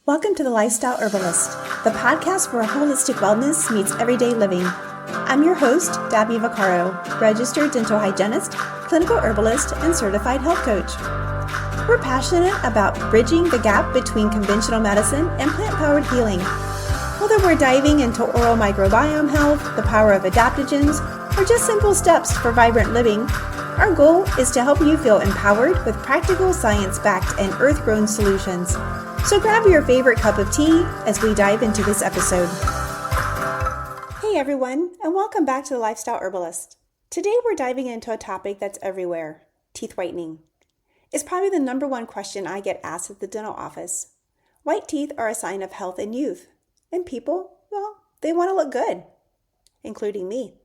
Welcome to The Lifestyle Herbalist, the podcast where holistic wellness meets everyday living. I'm your host, Dabney Vaccaro, registered dental hygienist, clinical herbalist, and certified health coach. We're passionate about bridging the gap between conventional medicine and plant-powered healing. Whether we're diving into oral microbiome health, the power of adaptogens, or just simple steps for vibrant living, our goal is to help you feel empowered with practical science-backed and earth-grown solutions. So grab your favorite cup of tea as we dive into this episode. Hey everyone, and welcome back to The Lifestyle Herbalist. Today we're diving into a topic that's everywhere, teeth whitening. It's probably the number one question I get asked at the dental office. White teeth are a sign of health and youth. And people, well, they want to look good, including me.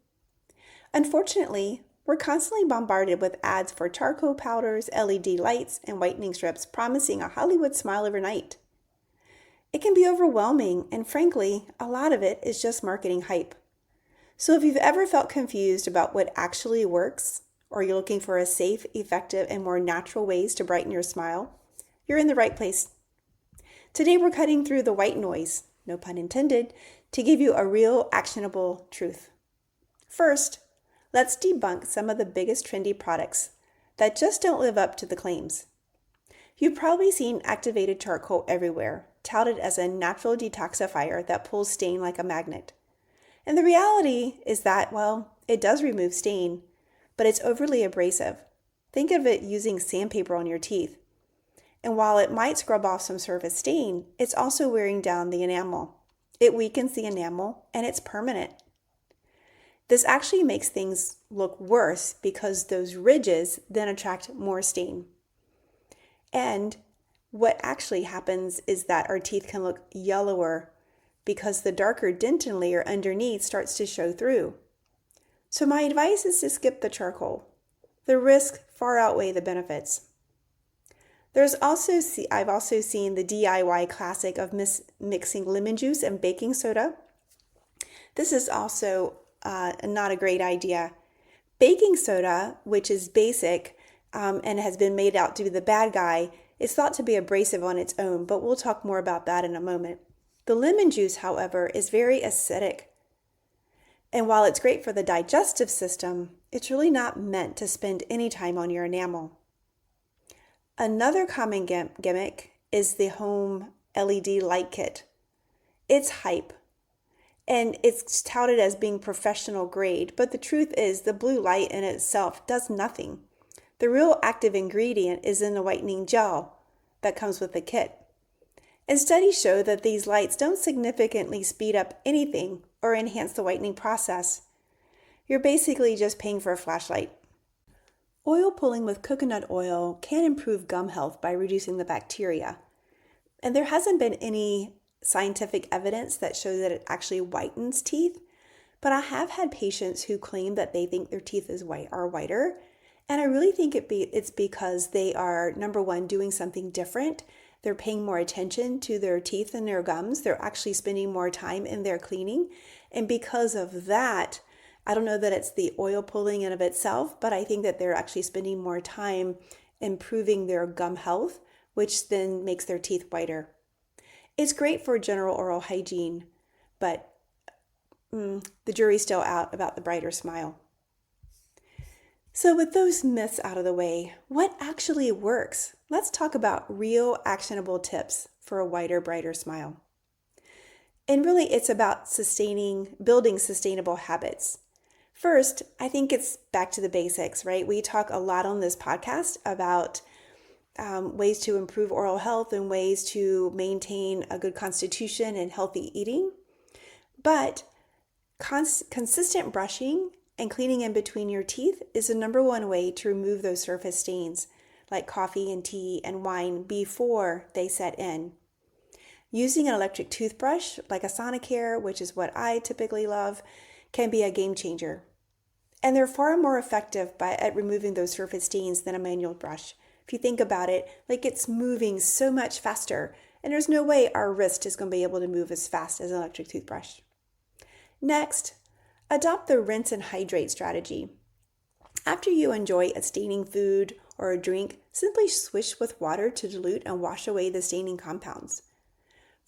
Unfortunately, we're constantly bombarded with ads for charcoal powders, LED lights, and whitening strips promising a Hollywood smile overnight. It can be overwhelming, and frankly, a lot of it is just marketing hype. So if you've ever felt confused about what actually works, or you're looking for a safe, effective, and more natural ways to brighten your smile, you're in the right place. Today we're cutting through the white noise, no pun intended, to give you a real actionable truth. First, let's debunk some of the biggest trendy products that just don't live up to the claims. You've probably seen activated charcoal everywhere, touted as a natural detoxifier that pulls stain like a magnet. And the reality is that, well, it does remove stain, but it's overly abrasive. Think of it using sandpaper on your teeth. And while it might scrub off some surface stain, it's also wearing down the enamel. It weakens the enamel, and it's permanent. This actually makes things look worse because those ridges then attract more stain. And what actually happens is that our teeth can look yellower because the darker dentin layer underneath starts to show through. So my advice is to skip the charcoal. The risks far outweigh the benefits. I've also seen the DIY classic of mixing lemon juice and baking soda. This is also not a great idea. Baking soda, which is basic and has been made out to be the bad guy, is thought to be abrasive on its own, but we'll talk more about that in a moment. The lemon juice, however, is very acidic. And while it's great for the digestive system, it's really not meant to spend any time on your enamel. Another common gimmick is the home LED light kit. It's hype. And it's touted as being professional grade, but the truth is the blue light in itself does nothing. The real active ingredient is in the whitening gel that comes with the kit. And studies show that these lights don't significantly speed up anything or enhance the whitening process. You're basically just paying for a flashlight. Oil pulling with coconut oil can improve gum health by reducing the bacteria. And there hasn't been any scientific evidence that shows that it actually whitens teeth, but I have had patients who claim that they think their teeth are whiter, and I really think it's because they are, number one, doing something different. They're paying more attention to their teeth and their gums. They're actually spending more time in their cleaning, and because of that, I don't know that it's the oil pulling in of itself, but I think that they're actually spending more time improving their gum health, which then makes their teeth whiter. It's great for general oral hygiene, but the jury's still out about the brighter smile. So with those myths out of the way, what actually works? Let's talk about real actionable tips for a whiter, brighter smile. And really it's about building sustainable habits. First, I think it's back to the basics, right? We talk a lot on this podcast about ways to improve oral health and ways to maintain a good constitution and healthy eating. But consistent brushing and cleaning in between your teeth is the number one way to remove those surface stains like coffee and tea and wine before they set in. Using an electric toothbrush like a Sonicare, which is what I typically love, can be a game changer. And they're far more effective at removing those surface stains than a manual brush. If you think about it, like it's moving so much faster, and there's no way our wrist is going to be able to move as fast as an electric toothbrush. Next, adopt the rinse and hydrate strategy. After you enjoy a staining food or a drink, simply swish with water to dilute and wash away the staining compounds.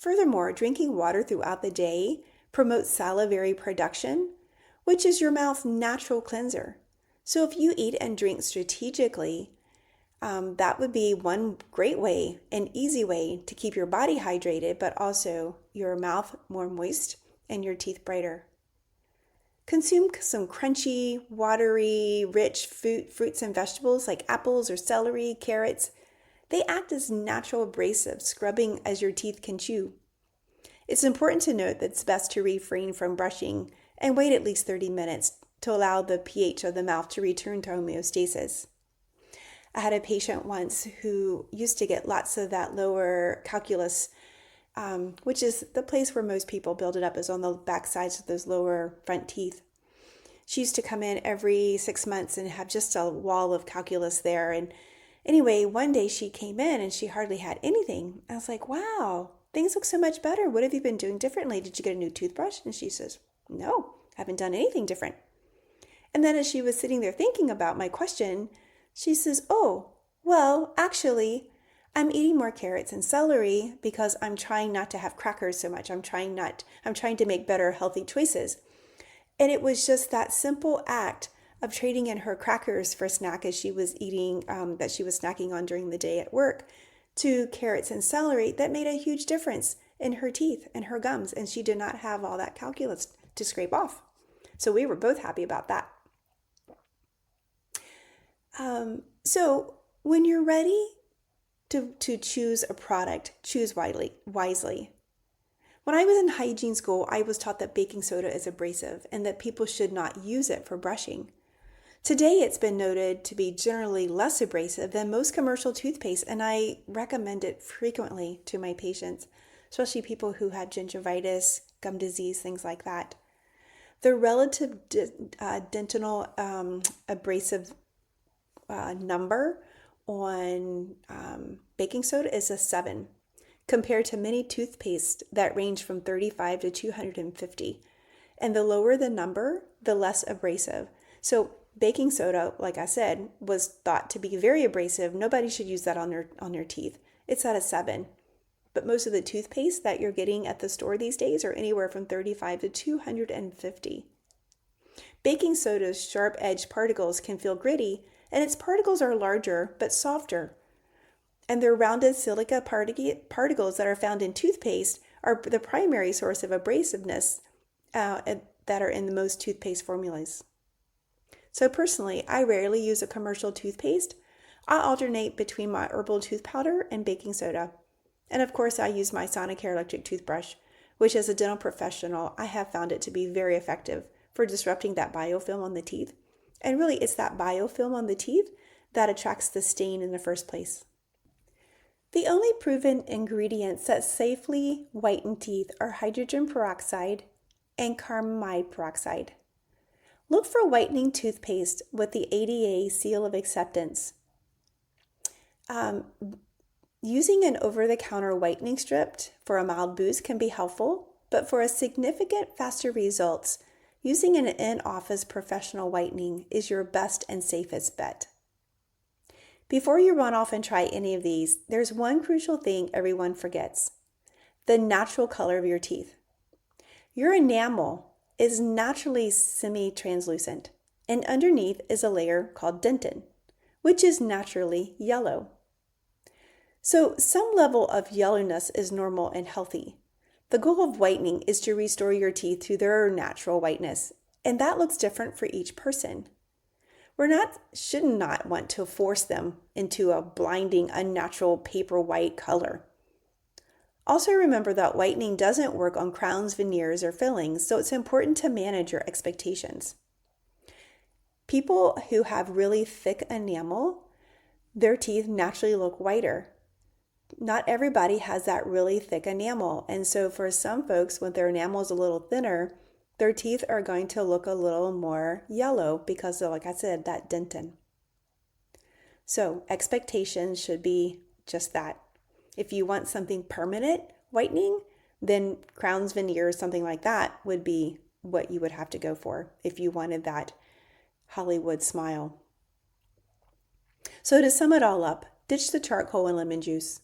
Furthermore, drinking water throughout the day promotes salivary production, which is your mouth's natural cleanser. So if you eat and drink strategically, that would be one great way, an easy way to keep your body hydrated, but also your mouth more moist and your teeth brighter. Consume some crunchy, watery, rich fruits and vegetables like apples or celery, carrots. They act as natural abrasives, scrubbing as your teeth can chew. It's important to note that it's best to refrain from brushing and wait at least 30 minutes to allow the pH of the mouth to return to homeostasis. I had a patient once who used to get lots of that lower calculus, which is the place where most people build it up, is on the back sides of those lower front teeth. She used to come in every 6 months and have just a wall of calculus there. And anyway, one day she came in and she hardly had anything. I was like, wow, things look so much better. What have you been doing differently? Did you get a new toothbrush? And she says, no, I haven't done anything different. And then as she was sitting there thinking about my question, she says, oh, well, actually, I'm eating more carrots and celery because I'm trying not to have crackers so much. I'm trying to make better healthy choices. And it was just that simple act of trading in her crackers for a snack as she was eating, that she was snacking on during the day at work, to carrots and celery that made a huge difference in her teeth and her gums. And she did not have all that calculus to scrape off. So we were both happy about that. So when you're ready to choose a product, choose wisely. When I was in hygiene school, I was taught that baking soda is abrasive and that people should not use it for brushing. Today, it's been noted to be generally less abrasive than most commercial toothpaste, and I recommend it frequently to my patients, especially people who had gingivitis, gum disease, things like that. The relative dentinal abrasive number on baking soda is a 7, compared to many toothpaste that range from 35 to 250. And the lower the number, the less abrasive. So baking soda, like I said, was thought to be very abrasive. Nobody should use that on their teeth. It's at a 7. But most of the toothpaste that you're getting at the store these days are anywhere from 35 to 250. Baking soda's sharp-edged particles can feel gritty, and its particles are larger but softer. And their rounded silica particles that are found in toothpaste are the primary source of abrasiveness that are in the most toothpaste formulas. So personally, I rarely use a commercial toothpaste. I alternate between my herbal tooth powder and baking soda. And of course, I use my Sonicare electric toothbrush, which as a dental professional, I have found it to be very effective for disrupting that biofilm on the teeth. And really, it's that biofilm on the teeth that attracts the stain in the first place. The only proven ingredients that safely whiten teeth are hydrogen peroxide and carmine peroxide. Look for whitening toothpaste with the ADA seal of acceptance. Using an over-the-counter whitening strip for a mild boost can be helpful, but for a significant faster results, using an in-office professional whitening is your best and safest bet. Before you run off and try any of these, there's one crucial thing everyone forgets: the natural color of your teeth. Your enamel is naturally semi-translucent, and underneath is a layer called dentin, which is naturally yellow. So some level of yellowness is normal and healthy. The goal of whitening is to restore your teeth to their natural whiteness, and that looks different for each person. Should not want to force them into a blinding, unnatural paper white color. Also remember that whitening doesn't work on crowns, veneers, or fillings, so it's important to manage your expectations. People who have really thick enamel, their teeth naturally look whiter. Not everybody has that really thick enamel, and so for some folks, when their enamel is a little thinner, their teeth are going to look a little more yellow because of, like I said, that dentin. So expectations should be just that. If you want something permanent whitening, then crowns, veneers, something like that would be what you would have to go for if you wanted that Hollywood smile. So to sum it all up, ditch the charcoal and lemon juice.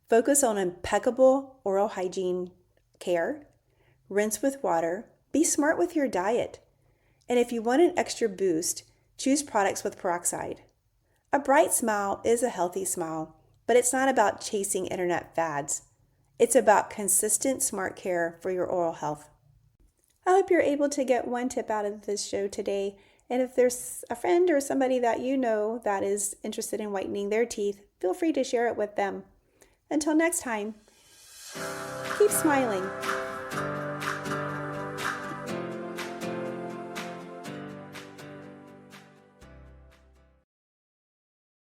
Focus on impeccable oral hygiene care. Rinse with water. Be smart with your diet. And if you want an extra boost, choose products with peroxide. A bright smile is a healthy smile, but it's not about chasing internet fads. It's about consistent smart care for your oral health. I hope you're able to get one tip out of this show today. And if there's a friend or somebody that you know that is interested in whitening their teeth, feel free to share it with them. Until next time, keep smiling.